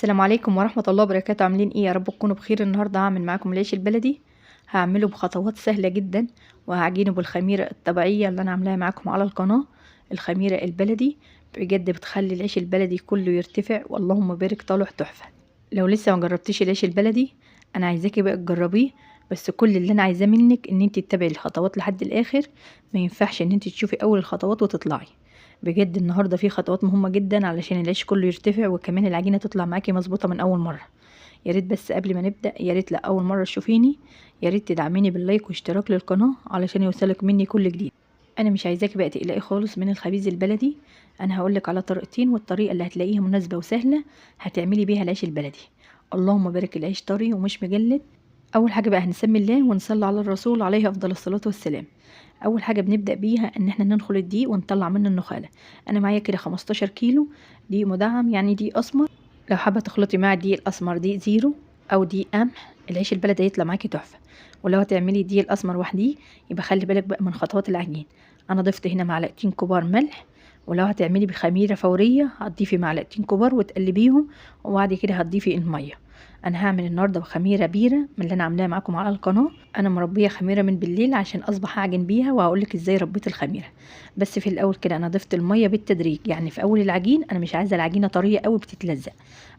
السلام عليكم ورحمة الله وبركاته. عاملين ايه؟ يا رب تكونوا بخير. النهاردة هعمل معاكم العيش البلدي. هعمله بخطوات سهلة جدا، وهعجنه بالخميرة الطبيعية اللي انا عاملاها معاكم على القناة. الخميرة البلدي بجد بتخلي العيش البلدي كله يرتفع، واللهم بارك طالع تحفة. لو لسه ما جربتيش العيش البلدي انا عايزاكي بقى تجربيه، بس كل اللي انا عايزاه منك ان انت تتبعي الخطوات لحد الاخر. ما ينفعش ان انت تشوفي اول الخطوات وتطلعي. بجد النهارده في خطوات مهمة جدا علشان العيش كله يرتفع، وكمان العجينة تطلع معاكي مظبوطة من اول مرة. يا ريت بس قبل ما نبدأ، يا ريت لأول مرة تشوفيني، يا ريت تدعميني باللايك واشتراك للقناة علشان يوصلك مني كل جديد. انا مش عايزاكي بقى تقلقي خالص من الخبيز البلدي. انا هقولك على طريقتين، والطريقة اللي هتلاقيها مناسبة وسهلة هتعملي بيها العيش البلدي. اللهم بارك، العيش طري ومش مجلد. اول حاجة بقى هنسمي الله ونصلي على الرسول عليه افضل الصلاة والسلام. اول حاجه بنبدا بيها ان احنا ننخل الدقيق ونطلع منه النخاله. انا معايا كده 15 كيلو دقيق مدعم، يعني دقيق اسمر. لو حابه تخلطي مع الدقيق الاسمر دقيق زيرو او دقيق قمح، العيش البلدي هيطلع معاكي تحفه. ولو هتعملي الدقيق الاسمر وحديه يبقى خلي بالك بقى من خطوات العجين. انا ضفت هنا معلقتين كبار ملح. ولو هتعملي بخميره فوريه هتضيفي معلقتين كبار وتقلبيهم، وبعد كده هتضيفي الميه. انا هعمل النهارده بخميره بيره من اللي انا عاملاها معاكم على القناه. انا مربيه خميره من بالليل عشان اصبح اعجن بيها، وهقولك ازاي ربيت الخميره. بس في الاول كده انا ضفت الميه بالتدريج، يعني في اول العجين انا مش عايزه العجينه طريه قوي بتتلزق.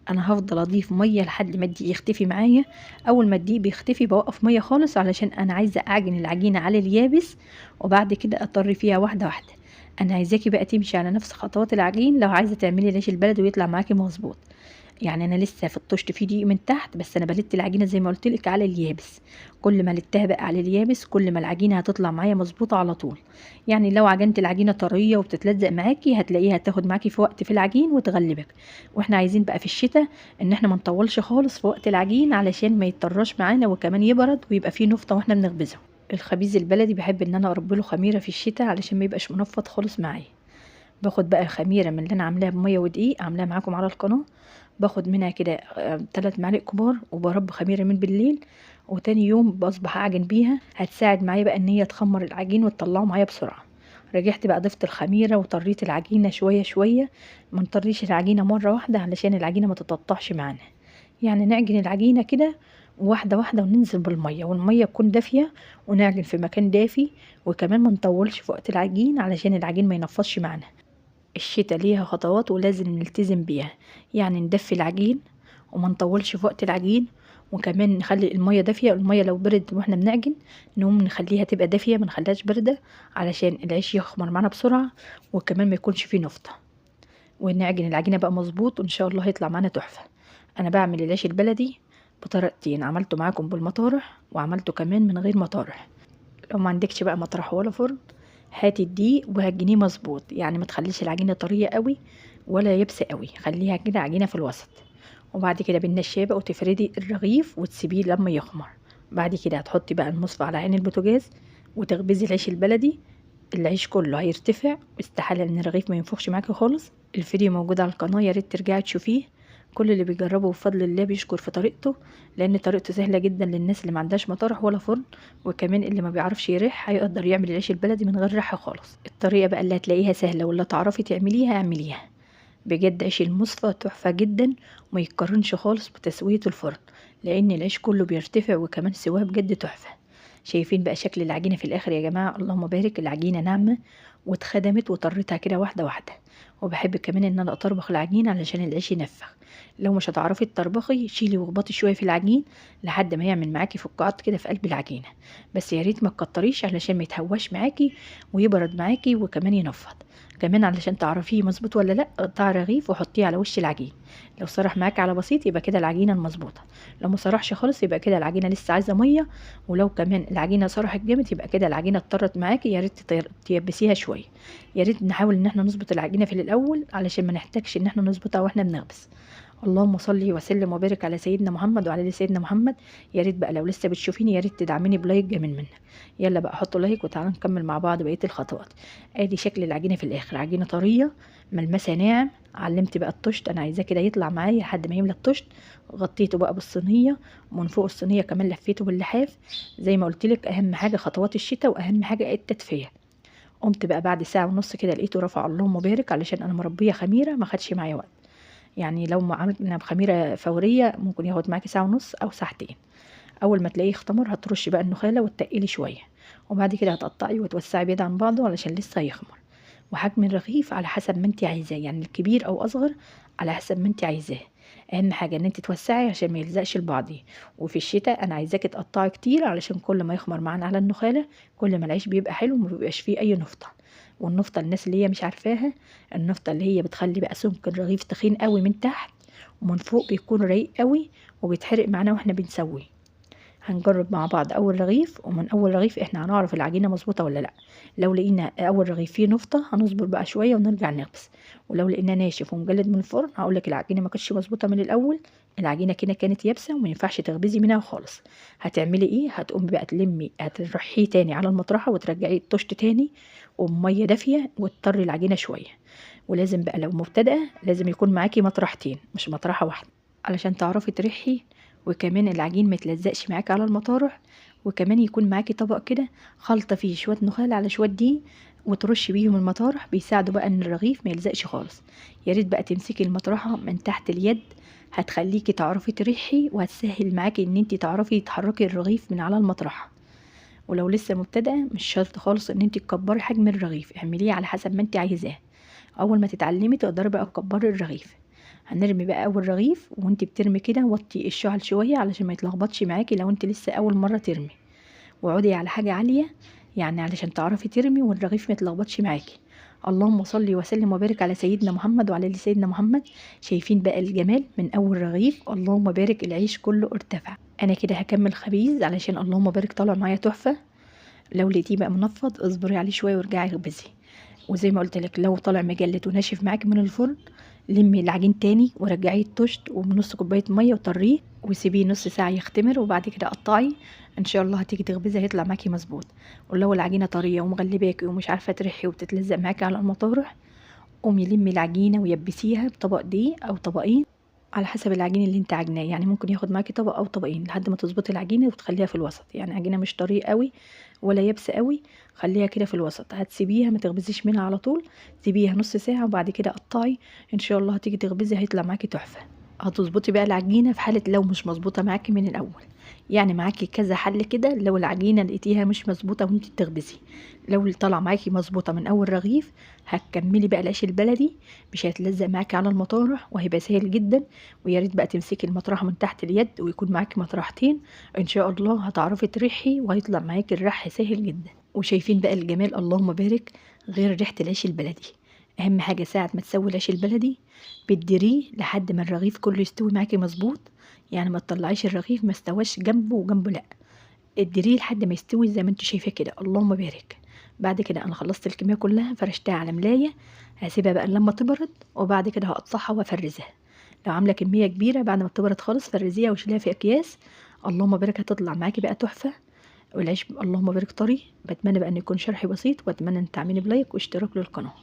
انا هفضل اضيف ميه لحد ما الدقيق يختفي معايا. اول ما الدقيق بيختفي بوقف ميه خالص، علشان انا عايزه اعجن العجينه على اليابس، وبعد كده اضطر فيها واحده واحده. انا عايزاكي بقى تمشي على نفس خطوات العجين لو عايزه تعملي العيش البلدي ويطلع معاكي مظبوط. يعني انا لسه في الطشت فيه دقيق من تحت، بس انا بلت العجينه زي ما قلت لك على اليابس. كل ما لتها بقى على اليابس كل ما العجينه هتطلع معايا مظبوطه على طول. يعني لو عجنت العجينه طريه وبتتلزق معاكي هتلاقيها هتاخد معاكي في وقت في العجين وتغلبك. واحنا عايزين بقى في الشتاء ان احنا ما نطولش خالص في وقت العجين علشان ما يتطرش معانا، وكمان يبرد ويبقى فيه نفطه واحنا بنخبزه. الخبيز البلدي بحب ان انا اربي له خميره في الشتاء علشان ما يبقاش منفض خالص معايا. باخد بقى خميره من اللي انا عاملاها بميه ودقيق، عاملاها معاكم على القناه. باخد منها كده 3 معالق كبار، وبرب خميره من بالليل. وتاني يوم بصبح اعجن بيها، هتساعد معايا بقى ان هي تخمر العجين وتطلعه معايا بسرعه. رجعت بقى ضفت الخميره وطريت العجينه شويه شويه. ما نطريش العجينه مره واحده علشان العجينه ما تتقطعش معانا. يعني نعجن العجينه كده واحده واحده، وننزل بالميه والميه تكون دافيه، ونعجن في مكان دافي. وكمان ما نطولش في وقت العجين علشان العجين ما ينفصش معانا. الشتا ليها خطوات ولازم نلتزم بيها. يعني ندفي العجين وما نطولش في وقت العجين، وكمان نخلي المية دافية. المية لو بردت واحنا بنعجن نقوم نخليها تبقى دافية، ما نخليهاش باردة علشان العيش يخمر معانا بسرعة، وكمان ما يكونش فيه نفطة. ونعجن العجينة بقى مظبوط وان شاء الله هيطلع معانا تحفة. انا بعمل العيش البلدي بطريقتين، عملته معاكم بالمطارح وعملته كمان من غير مطارح. لو ما عندكش بقى مطرح ولا فرن، هاتي الدقيق وهتجنيه مظبوط. يعني ما تخليش العجينه طريه قوي ولا يبس قوي، خليها كده عجينه في الوسط. وبعد كده بالنشابه وتفردي الرغيف وتسيبيه لما يخمر. بعد كده هتحطي بقى المصفى على عين البوتاجاز وتخبزي العيش البلدي. العيش كله هيرتفع، واستحاله ان الرغيف ما ينفخش معاكي خالص. الفيديو موجود على القناه، يا ريت ترجعي تشوفيه. كل اللي بيجربه بفضل الله بيشكر في طريقته، لان طريقته سهله جدا للناس اللي ما عندهاش مطارح ولا فرن. وكمان اللي ما بيعرفش يريح هيقدر يعمل العيش البلدي من غير ريحه خالص. الطريقه بقى اللي هتلاقيها سهله ولا تعرفي تعمليها اعمليها. بجد عيش المصفى تحفه جدا، وما يتقارنش خالص بتسويه الفرن، لان العيش كله بيرتفع وكمان سواه بجد تحفه. شايفين بقى شكل العجينه في الاخر يا جماعه؟ اللهم بارك، العجينه ناعمه واتخدمت وطريتها كده واحده واحده. وبحب كمان ان انا اطربخ العجين علشان العيش ينفخ. لو مش هتعرفي تطربخي شيلي واخبطي شويه في العجين لحد ما يعمل معاكي فقاعات كده في قلب العجينه. بس يا ريت ما تكتريش علشان ما يتهواش معاكي ويبرد معاكي وكمان ينفض. كمان علشان تعرفيه مظبوط ولا لا، قطعي رغيف وحطيه على وش العجين. لو سرح معاكي على بسيط يبقى كده العجينه المظبوطه. لو ما سرحش خالص يبقى كده العجينه لسه عايزه ميه. ولو كمان العجينه سرحت جامد يبقى كده العجينه اضطرت معاكي، يا ريت تيبسيها شويه. يا ريت نحاول ان احنا نظبط العجينه في الاول علشان ما نحتاجش ان احنا نظبطها واحنا بنخبز. اللهم صل وسلم وبارك على سيدنا محمد وعلى ال سيدنا محمد. يا ريت بقى لو لسه بتشوفيني يا ريت تدعميني بلايك جميل منك. يلا بقى حطوا لايك وتعالوا نكمل مع بعض بقيه الخطوات. ادي شكل العجينه في الاخر، عجينه طريه ملمسها ناعم. علمت بقى الطشت، انا عايزاه كده يطلع معايا لحد ما يملى الطشت. غطيته بقى بالصينيه، ومن فوق الصينيه كمان لفيته باللحاف. زي ما قلت لك اهم حاجه خطوات الشتاء، واهم حاجه التدفئه. قمت بقى بعد ساعه ونص كده لقيته رفع، اللهم بارك، علشان انا مربيه خميره ما خدش معايا وقت. يعني لو عملنا بخميرة فورية ممكن ياخد معاكي ساعة ونص أو ساعتين. أول ما تلاقيه اختمر هترشي بقى النخالة وتتقلي شوية، وبعد كده هتقطعي وتوسعي بعيد عن بعضه علشان لسه هيخمر. وحجم الرغيف على حسب ما انت عايزاه، يعني الكبير أو أصغر على حسب ما انت عايزاه. أهم حاجة ان انت توسعي عشان ما يلزقش لبعضه. وفي الشتاء أنا عايزاكي تقطعي كتير علشان كل ما يخمر معانا على النخالة كل ما العيش بيبقى حلو ومبيبقاش فيه أي نفطة. والنفطة الناس اللي هي مش عارفاها، النفطة اللي هي بتخلي بقى سمك الرغيف تخين قوي من تحت، ومن فوق بيكون رقيق قوي وبيتحرق معانا واحنا بنسويه. هنجرب مع بعض اول رغيف، ومن اول رغيف احنا هنعرف العجينه مظبوطه ولا لا. لو لقينا اول رغيف فيه نفطه هنصبر بقى شويه ونرجع نخبز. ولو لقينا ناشف ومجلد من الفرن هقولك العجينه ما كانتش مظبوطه من الاول، العجينه كده كانت يابسه وما ينفعش تخبزي منها خالص. هتعملي ايه؟ هتقومي بقى تلمي، هترحيه تاني على المطرحه وترجعيه الطشت تاني وبميه دافيه وتطري العجينه شويه. ولازم بقى لو مبتدئه لازم يكون معاكي مطرحتين مش مطرحه واحده علشان تعرفي ترحي، وكمان العجين ما يتلزقش معاكي على المطارح. وكمان يكون معاكي طبق كده خلطة فيه شوية نخال على شوية دقيق وترشي بيهم المطارح، بيساعدوا بقى ان الرغيف ما يلزقش خالص. يا ريت بقى تمسكي المطرحة من تحت اليد، هتخليكي تعرفي تريحي وهتسهل معاكي ان انتي تعرفي تحركي الرغيف من على المطرحة. ولو لسه مبتدئة مش شرط خالص ان انتي تكبري حجم الرغيف، اعمليه على حسب ما انتي عايزاه. اول ما تتعلمي تقدري بقى تكبري الرغيف. هنرمي بقى اول رغيف، وانت بترمي كده وطي الشعل شويه علشان ما يتلخبطش معاكي لو انت لسه اول مره ترمي. وعودي على حاجه عاليه يعني علشان تعرفي ترمي والرغيف ما يتلخبطش معاكي. اللهم صل وسلم وبارك على سيدنا محمد وعلى ال سيدنا محمد. شايفين بقى الجمال من اول رغيف؟ اللهم بارك، العيش كله ارتفع. انا كده هكمل خبيز علشان اللهم بارك طالع معايا تحفه. لو لقيتيه بقى منفض اصبري عليه شويه وارجعي اخبزي. وزي ما قلت لك لو طالع مجلد وناشف معاكي من الفرن لمي العجين تاني ورجعيه الطشت وبنص كوبايه ميه وطريه وسيبيه نص ساعه يختمر، وبعد كده قطعي. ان شاء الله هتيجي تخبزي هيطلع معاكي مظبوط. ولو العجينه طريه ومغلباكي ومش عارفه ترحي وبتتلزق معاكي على المطارح، قومي لمي العجينه ويبسيها بطبق دقيق او طبقين على حسب العجين اللي انت عجناه. يعني ممكن ياخد معاكي طبق او طبقين لحد ما تظبطي العجينه وتخليها في الوسط، يعني عجينه مش طريه قوي ولا يابسه قوي، خليها كده في الوسط. هتسيبيها ما تخبزيش منها على طول، سيبيها نص ساعه وبعد كده قطعي. ان شاء الله هتيجي تخبزي هيطلع معاكي تحفه. هتظبطي بقى العجينه في حاله لو مش مظبوطه معاكي من الاول، يعني معاكي كذا حل كده لو العجينه لقيتيها مش مظبوطه وانت بتخبزي. لو طلع معاكي مظبوطه من اول رغيف هتكملي بقى العيش البلدي، مش هيتلزق معاكي على المطارح وهيبقى سهل جدا. ويا ريت بقى تمسكي المطرحه من تحت اليد ويكون معاكي مطرحتين، ان شاء الله هتعرفي ترحي وهيطلع معاكي الرح سهل جدا. وشايفين بقى الجمال؟ اللهم بارك. غير ريحه العيش البلدي، اهم حاجه ساعه ما تسوي العيش البلدي بتديريه لحد ما الرغيف كله يستوي معاكي مظبوط. يعني ما تطلعيش الرغيف ما استواش جنبه وجنبه، لا، اديريه لحد ما يستوي زي ما انت شايفاه كده. اللهم بارك. بعد كده انا خلصت الكميه كلها فرشتها على ملايه، هسيبها بقى لما تبرد وبعد كده هقطعها وافرزها. لو عامله كميه كبيره بعد ما تبرد خالص فرزيها وشيلها في اكياس. اللهم بارك هتطلع معاكي بقى تحفه. والعيش اللهم بارك طري. بتمنى بقى ان يكون شرحي بسيط، واتمنى ان تعملي بلايك واشتراك للقناه.